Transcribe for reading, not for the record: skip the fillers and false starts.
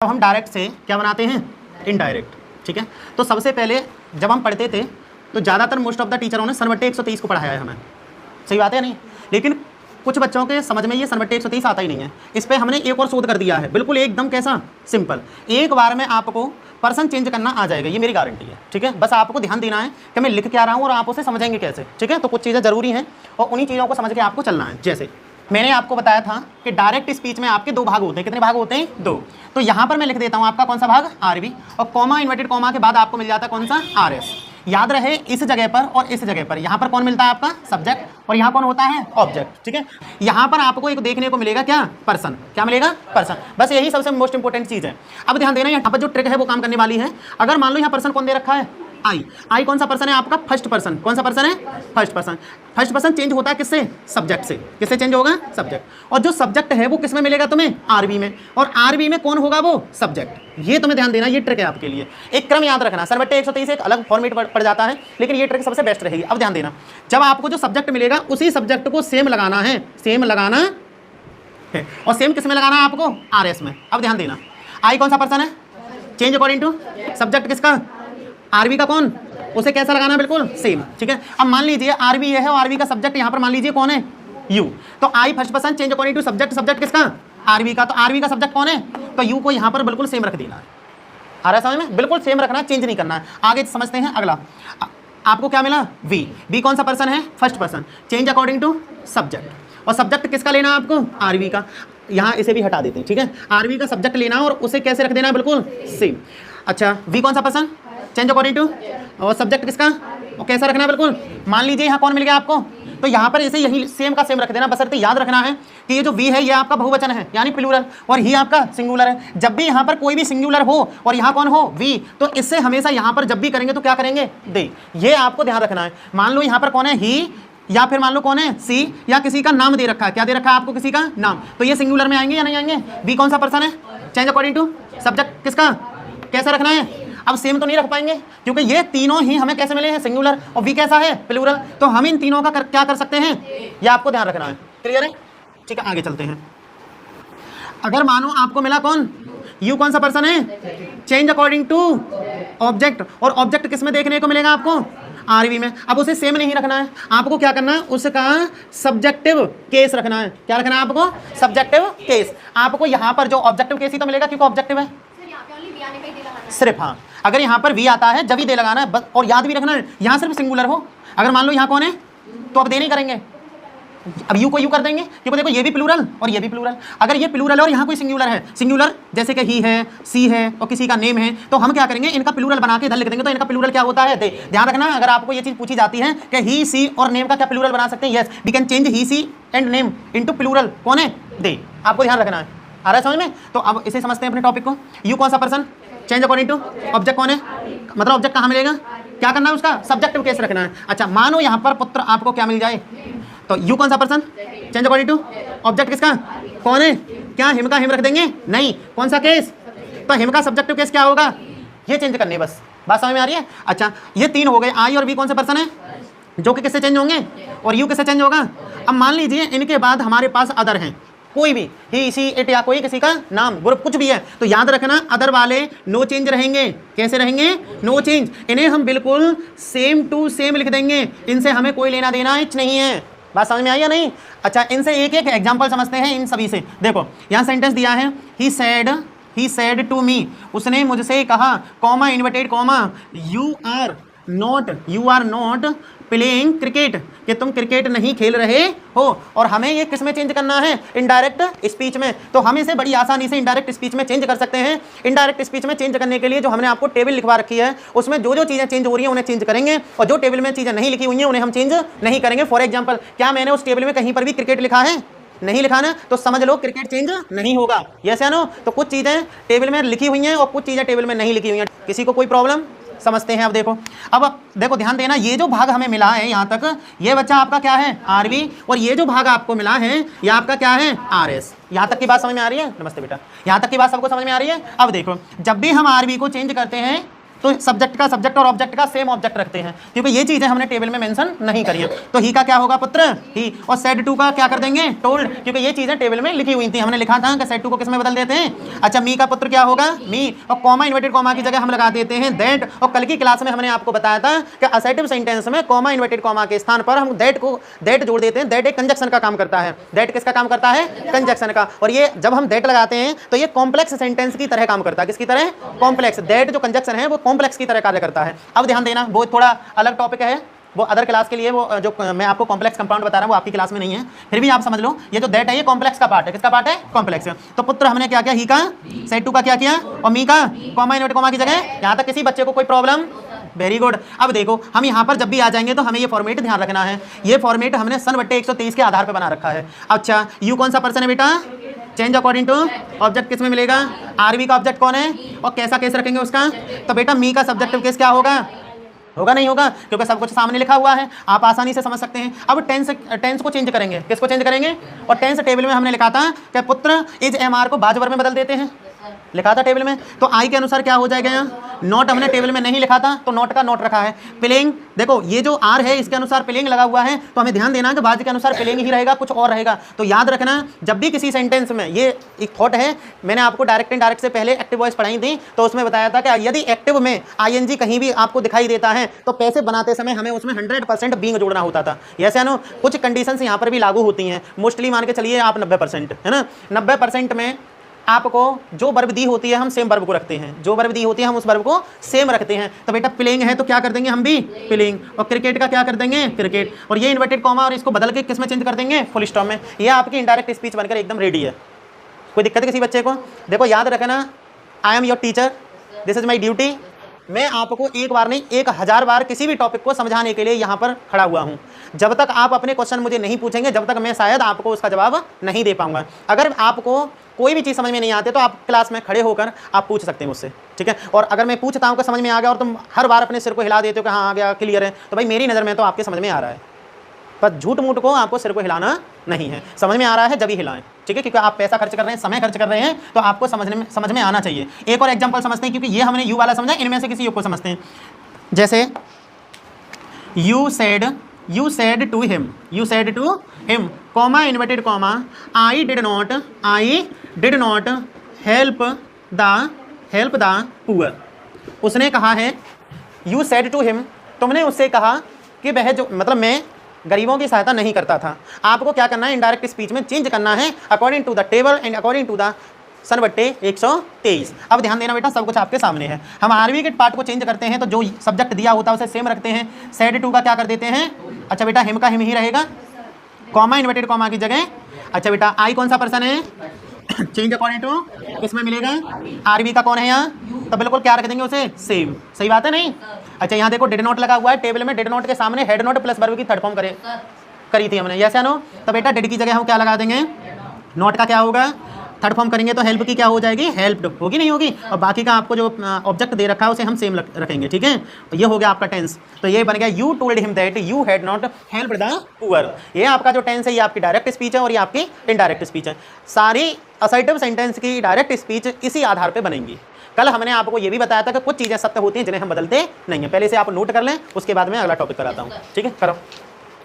अब हम डायरेक्ट से क्या बनाते हैं, इनडायरेक्ट। ठीक है, तो सबसे पहले जब हम पढ़ते थे तो ज़्यादातर मोस्ट ऑफ द टीचरों ने सन बट्टे 123 को पढ़ाया है हमें, सही बात है नहीं, लेकिन कुछ बच्चों के समझ में ये सन बट्टे 123 आता ही नहीं है। इस पर हमने एक और शोध कर दिया है, बिल्कुल एकदम कैसा सिंपल, एक बार में आपको पर्सन चेंज करना आ जाएगा, ये मेरी गारंटी है। ठीक है, बस आपको ध्यान देना है कि मैं लिख क्या रहा हूँ और आप उसे समझेंगे कैसे। ठीक है, तो कुछ चीज़ें ज़रूरी हैं और उन्हीं चीज़ों को समझ के आपको चलना है। जैसे मैंने आपको बताया था कि डायरेक्ट स्पीच में आपके दो भाग होते हैं। कितने भाग होते हैं? दो। तो यहाँ पर मैं लिख देता हूँ आपका कौन सा भाग, आरबी, और कॉमा इन्वर्टेड कॉमा के बाद आपको मिल जाता है कौन सा, आरएस। याद रहे इस जगह पर और इस जगह पर, यहाँ पर कौन मिलता है आपका, सब्जेक्ट, और यहाँ कौन होता है, ऑब्जेक्ट। ठीक है, यहाँ पर आपको एक देखने को मिलेगा क्या, पर्सन। क्या मिलेगा, पर्सन। बस यही सबसे मोस्ट इंपॉर्टेंट चीज़ है। अब ध्यान देना, यहाँ पर जो ट्रिक है वो काम करने वाली है। अगर मान लो यहाँ पर्सन कौन दे रखा है, आई। आई कौन सा पर्सन है आपका, फर्स्ट पर्सन। कौन सा पर्सन है, first person. First person change होता है किससे, सब्जेक्ट से। किससे चेंज होगा, सब्जेक्ट। और जो सब्जेक्ट है वो किस में मिलेगा तुम्हें, आरबी में, और आरबी में कौन होगा, वो सब्जेक्ट। ये तुम्हें ध्यान देना, ये ट्रिक है आपके लिए। एक क्रम याद रखना, सन बट्टे 123 एक अलग फॉर्मेट पड़ जाता है, लेकिन ये ट्रिक सबसे बेस्ट रहेगी। अब ध्यान देना, जब आपको जो सब्जेक्ट मिलेगा उसी सब्जेक्ट को सेम लगाना है, सेम लगाना है, और सेम किस में लगाना है आपको, आरएस में। अब ध्यान देना, आई कौन सा पर्सन है, चेंज अकॉर्डिंग टू सब्जेक्ट किसका, आरबी का कौन, उसे कैसा लगाना है, बिल्कुल सेम। ठीक है, अब मान लीजिए आरबी ये है और आरबी का सब्जेक्ट यहाँ पर मान लीजिए कौन है, यू। तो I first person change according to subject, subject किसका, आरबी का। तो आरबी का सब्जेक्ट कौन है, तो यू को यहाँ पर बिल्कुल सेम रख देना है। आ रहा है समझ में, बिल्कुल सेम रखना, चेंज नहीं करना है। आगे समझते हैं अगला, आपको क्या मिला, वी। वी कौन सा पर्सन है, first person, change according to subject, और सब्जेक्ट किसका लेना है आपको, आरबी का। यहाँ इसे भी हटा देते हैं। ठीक है, आरबी का सब्जेक्ट लेना और उसे कैसे रख देना है, बिल्कुल सेम। अच्छा, वी कौन सा पर्सन, चेंज अकॉर्डिंग टू, और सब्जेक्ट किसका, और कैसा रखना है, बिल्कुल। मान लीजिए यहाँ कौन मिल गया आपको, तो यहाँ पर इसे यही सेम का सेम रख देना। बशर्ते याद रखना है कि ये जो वी है ये आपका बहुवचन है, यानी प्लूरल, और ही आपका सिंगुलर है। जब भी यहाँ पर कोई भी सिंगुलर हो और यहाँ कौन हो, वी, तो इससे हमेशा यहाँ पर जब भी करेंगे तो क्या करेंगे, दे। ये आपको ध्यान रखना है। मान लो यहाँ पर कौन है, ही, या फिर मान लो कौन है, सी, या किसी का नाम दे रखा है। क्या दे रखा है आपको, किसी का नाम, तो ये सिंगुलर में आएंगे या नहीं आएंगे। वी कौन सा पर्सन है, चेंज अकॉर्डिंग टू सब्जेक्ट किसका, कैसा रखना है। अब सेम तो नहीं रख पाएंगे क्योंकि ये तीनों ही हमें कैसे मिले हैं, सिंगुलर, और वी कैसा है, प्लूरल। तो हम इन तीनों का क्या कर सकते हैं, ये आपको ध्यान रखना है। क्लियर है, ठीक है, आगे चलते हैं। अगर मानो आपको मिला कौन, यू कौन सा पर्सन है, चेंज अकॉर्डिंग टू ऑब्जेक्ट, और ऑब्जेक्ट किस में देखने को मिलेगा आपको, आरबी में। अब उसे सेम नहीं रखना है, आपको क्या करना है, उसका सब्जेक्टिव केस रखना है। क्या रखना है आपको, सब्जेक्टिव केस। आपको यहाँ पर जो ऑब्जेक्टिव केस ही तो मिलेगा क्योंकि ऑब्जेक्टिव है सिर्फ। हाँ, अगर यहाँ पर वी आता है जब ही दे लगाना है बस, और याद भी रखना है यहाँ सिर्फ सिंगुलर हो। अगर मान लो यहाँ कौन है तो अब दे नहीं करेंगे, अब यू को यू कर देंगे क्योंकि देखो ये भी प्लूरल और ये भी प्लूरल। अगर ये प्लूरल और यहाँ कोई सिंगुलर है, सिंगुलर जैसे कि ही है, सी है, और किसी का नेम है, तो हम क्या करेंगे, इनका प्लूरल बना के इधर लिख देंगे। तो इनका प्लूरल क्या होता है, दे। ध्यान रखना, अगर आपको ये चीज़ पूछी जाती है कि ही, सी और नेम का क्या प्लूरल बना सकते हैं, yes, we can change he, she and name into plural, कौन है, दे। आपको ध्यान रखना है। आ रहा है समझ में। तो अब इसे समझते हैं अपने टॉपिक को। यू कौन सा person, change according to object कौन है, मतलब ऑब्जेक्ट कहाँ मिलेगा, क्या करना है, उसका सब्जेक्टिव केस रखना है। अच्छा, मानो यहाँ पर पुत्र आपको क्या मिल जाए, तो यू कौन सा person, change according to object किसका, कौन है, क्या हिम का हिम रख देंगे, नहीं, कौन सा केस, तो हिम का सब्जेक्टिव केस क्या होगा, ये चेंज करने, बस बात समझ में आ रही है। अच्छा, ये तीन हो गए। आई और वी कौन से पर्सन है, जो कि किससे चेंज होंगे, और यू किससे चेंज होगा। अब मान लीजिए इनके बाद हमारे पास अदर हैं, कोई भी, ही, सी, इट, या कोई किसी का नाम, ग्रुप, कुछ भी है, तो याद रखना अदर वाले नो चेंज रहेंगे। कैसे रहेंगे, नो चेंज। इन्हें हम बिल्कुल सेम टू सेम लिख देंगे, इनसे हमें कोई लेना देना कुछ नहीं है। बात समझ में आई या नहीं। अच्छा, इनसे एक एक एग्जांपल समझते हैं इन सभी से। देखो यहाँ सेंटेंस दिया है, ही सेड टू मी, उसने मुझसे कहा, comma inverted comma, you are not playing cricket, कि तुम क्रिकेट नहीं खेल रहे हो। और हमें ये किस में चेंज करना है, इनडायरेक्ट स्पीच में। तो हम इसे बड़ी आसानी से इनडायरेक्ट स्पीच में चेंज कर सकते हैं। इनडायरेक्ट स्पीच में चेंज करने के लिए जो हमने आपको टेबल लिखवा रखी है, उसमें जो जो चीज़ें चेंज हो रही हैं उन्हें चेंज करेंगे, और जो टेबल में चीज़ें नहीं लिखी हुई हैं उन्हें हम चेंज नहीं करेंगे। फॉर एग्जाम्पल, क्या मैंने उस टेबल में कहीं पर भी क्रिकेट लिखा है, नहीं लिखा ना, तो समझ लो क्रिकेट चेंज नहीं होगा। यस या नो। तो कुछ चीज़ें टेबल में लिखी हुई हैं और कुछ चीज़ें टेबल में नहीं लिखी हुई हैं। किसी को कोई प्रॉब्लम, समझते हैं। अब देखो ध्यान देना, ये जो भाग हमें मिला है यहाँ तक, ये बच्चा आपका क्या है, आरबी, और ये जो भाग आपको मिला है ये आपका क्या है, आरएस। यहाँ तक की बात समझ में आ रही है। नमस्ते बेटा, यहाँ तक की बात सबको समझ में आ रही है। अब देखो, जब भी हम आरबी को चेंज करते हैं तो सब्जेक्ट का सब्जेक्ट और ऑब्जेक्ट का सेम ऑब्जेक्ट रखते हैं, क्योंकि ये चीजें हमने टेबल में मेंशन नहीं करी है। तो ही का क्या होगा पुत्र, ही, और सेड टू का क्या कर देंगे, टोल्ड, क्योंकि ये चीजें टेबल में लिखी हुई थी, हमने लिखा था कि सेड टू को किस में बदल देते हैं। अच्छा, मी का पुत्र क्या होगा, मी, और कॉमा इन्वर्टेड कॉमा की जगह हम लगा देते हैं दैट। और कल की क्लास में हमने आपको बताया था कि असर्टिव सेंटेंस में कॉमा इन्वर्टेड कॉमा के स्थान पर हम दैट जोड़ देते हैं। दैट एक कंजक्शन का काम करता है। दैट किसका काम करता है, कंजक्शन का। और ये जब हम दैट लगाते हैं तो ये कॉम्प्लेक्स सेंटेंस की तरह काम करता है। किसकी तरह, कॉम्प्लेक्स। दैट जो कंजक्शन है वो कॉम्प्लेक्स की तरह कार्य करता है। अब ध्यान देना, वो थोड़ा अलग टॉपिक है, वो अदर क्लास के लिए, वो जो मैं आपको कॉम्प्लेक्स कंपाउंड बता रहा हूँ वो आपकी क्लास में नहीं है, फिर भी आप समझ लो, ये जो दैट है ये कॉम्प्लेक्स का पार्ट है। किसका पार्ट है, कॉम्प्लेक्स। तो पुत्र हमने क्या किया, ही का सेड टू का क्या किया, और मी का कॉमा इन्वर्टेड कॉमा की जगह। यहाँ तक किसी बच्चे को कोई प्रॉब्लम, वेरी गुड। अब देखो हम यहाँ पर जब भी आ जाएंगे तो हमें ये फॉर्मेट ध्यान रखना है। ये फॉर्मेट हमने सन बट्टे 123 के आधार पर बना रखा है। अच्छा, यू कौन सा पर्सन है बेटा, चेंज अकॉर्डिंग टू ऑब्जेक्ट किस में मिलेगा, आरवी का ऑब्जेक्ट कौन है, और कैसा केस रखेंगे उसका। तो बेटा मी का सब्जेक्टिव केस क्या होगा, होगा नहीं होगा, क्योंकि सब कुछ सामने लिखा हुआ है, आप आसानी से समझ सकते हैं। अब टेंस को चेंज करेंगे, किसको चेंज करेंगे, और टेंस टेबल में हमने लिखा था कि पुत्र इज एमआर को बाजवर में बदल देते हैं, लिखा था टेबल में। तो आई के अनुसार क्या हो जाएगा, यहाँ नोट हमने टेबल में नहीं लिखा था तो नोट का नोट रखा है। प्लेइंग, देखो ये जो आर है इसके अनुसार प्लेइंग लगा हुआ है, तो हमें ध्यान देना कि बाज के अनुसार प्लेइंग ही रहेगा, कुछ और रहेगा। तो याद रखना, जब भी किसी सेंटेंस में, ये एक थॉट है, मैंने आपको डायरेक्ट इनडायरेक्ट से पहले एक्टिव वॉइस पढ़ाई थी, तो उसमें बताया था कि यदि एक्टिव में आईएनजी कहीं भी आपको दिखाई देता है तो पैसे बनाते समय हमें उसमें 100% बीइंग जोड़ना होता था। ऐसे नो कुछ कंडीशंस यहाँ पर भी लागू होती हैं, मोस्टली मान के चलिए आप 90%, है ना, 90% में आपको जो वर्ब दी होती है हम सेम वर्ब को रखते हैं, जो वर्ब दी होती है हम उस वर्ब को सेम रखते हैं। तो बेटा प्लेइंग है तो क्या कर देंगे हम भी प्लेइंग, और क्रिकेट का क्या कर देंगे, क्रिकेट, और ये इन्वर्टेड कॉमा और इसको बदल के किस में चेंज कर देंगे, फुल स्टॉप में। ये आपकी इनडायरेक्ट स्पीच बनकर एकदम रेडी है। कोई दिक्कत है किसी बच्चे को। देखो याद रखना, I am your teacher, this is my duty. मैं आपको एक बार नहीं 1000 बार किसी भी टॉपिक को समझाने के लिए यहाँ पर खड़ा हुआ हूँ। जब तक आप अपने क्वेश्चन मुझे नहीं पूछेंगे, जब तक मैं शायद आपको उसका जवाब नहीं दे पाऊंगा। अगर आपको कोई भी चीज़ समझ में नहीं आती तो आप क्लास में खड़े होकर आप पूछ सकते हैं मुझसे, ठीक है। और अगर मैं पूछता हूँ कि समझ में आ गया और तुम हर बार अपने सिर को हिला देते हो कि हाँ आ गया, क्लियर है, तो भाई मेरी नज़र में तो आपके समझ में आ रहा है। पर झूठ मूठ को आपको सिर को हिलाना नहीं है, समझ में आ रहा है जब ही हिलाएं, ठीक है। क्योंकि आप पैसा खर्च कर रहे हैं, समय खर्च कर रहे हैं, तो आपको समझ में आना चाहिए। एक और एग्जांपल समझते हैं, क्योंकि ये हमने यू वाला समझा, इनमें से किसी योग को समझते हैं। जैसे you said to him, comma inverted comma, I did not help the poor. उसने कहा है, यू सेड टू हिम, तुमने उससे कहा कि वह जो, मतलब मैं गरीबों की सहायता नहीं करता था। आपको क्या करना है, इनडायरेक्ट स्पीच में चेंज करना है according to the table and according to the sun बट्टे 123। अब ध्यान देना बेटा, सब कुछ आपके सामने है। हम आरवी के पार्ट को चेंज करते हैं तो जो सब्जेक्ट दिया होता है उसे सेम रखते हैं। सेड टू का क्या कर देते हैं, अच्छा बेटा हिम का हिम ही रहेगा, कॉमा इन्वर्टेड कॉमा की जगह। अच्छा बेटा आई कौन सा पर्सन है, चेंज अकॉर्डिंग टू इसमें मिलेगा, आरवी का कौन है यहाँ, तो बिल्कुल क्या रख देंगे उसे, सेम। सही बात है नहीं। अच्छा यहाँ देखो डिड नॉट लगा हुआ है टेबल में, डिड नॉट के सामने हेड नॉट प्लस वर्ब की थर्ड फॉर्म करी थी हमने, यस या नो। तो बेटा डिड की जगह हम क्या लगा देंगे, नॉट का क्या होगा, थर्ड फॉर्म करेंगे तो हेल्प की क्या हो जाएगी, हेल्प्ड, होगी नहीं होगी। और बाकी का आपको जो ऑब्जेक्ट दे रखा है उसे हम सेम रखेंगे, ठीक है। तो ये हो गया आपका टेंस। तो ये बन गया you told him that you had not helped the poor. ये आपका जो टेंस है ये आपकी डायरेक्ट स्पीच है और ये आपकी इनडायरेक्ट स्पीच है। सारी असर्टिव सेंटेंस की डायरेक्ट स्पीच इसी आधार पर बनेंगी। कल हमने आपको ये भी बताया था कि कुछ चीज़ें सत्य होती हैं जिन्हें हम बदलते नहीं हैं। पहले से आप नोट कर लें, उसके बाद में अगला टॉपिक कराता हूँ, ठीक है, करो।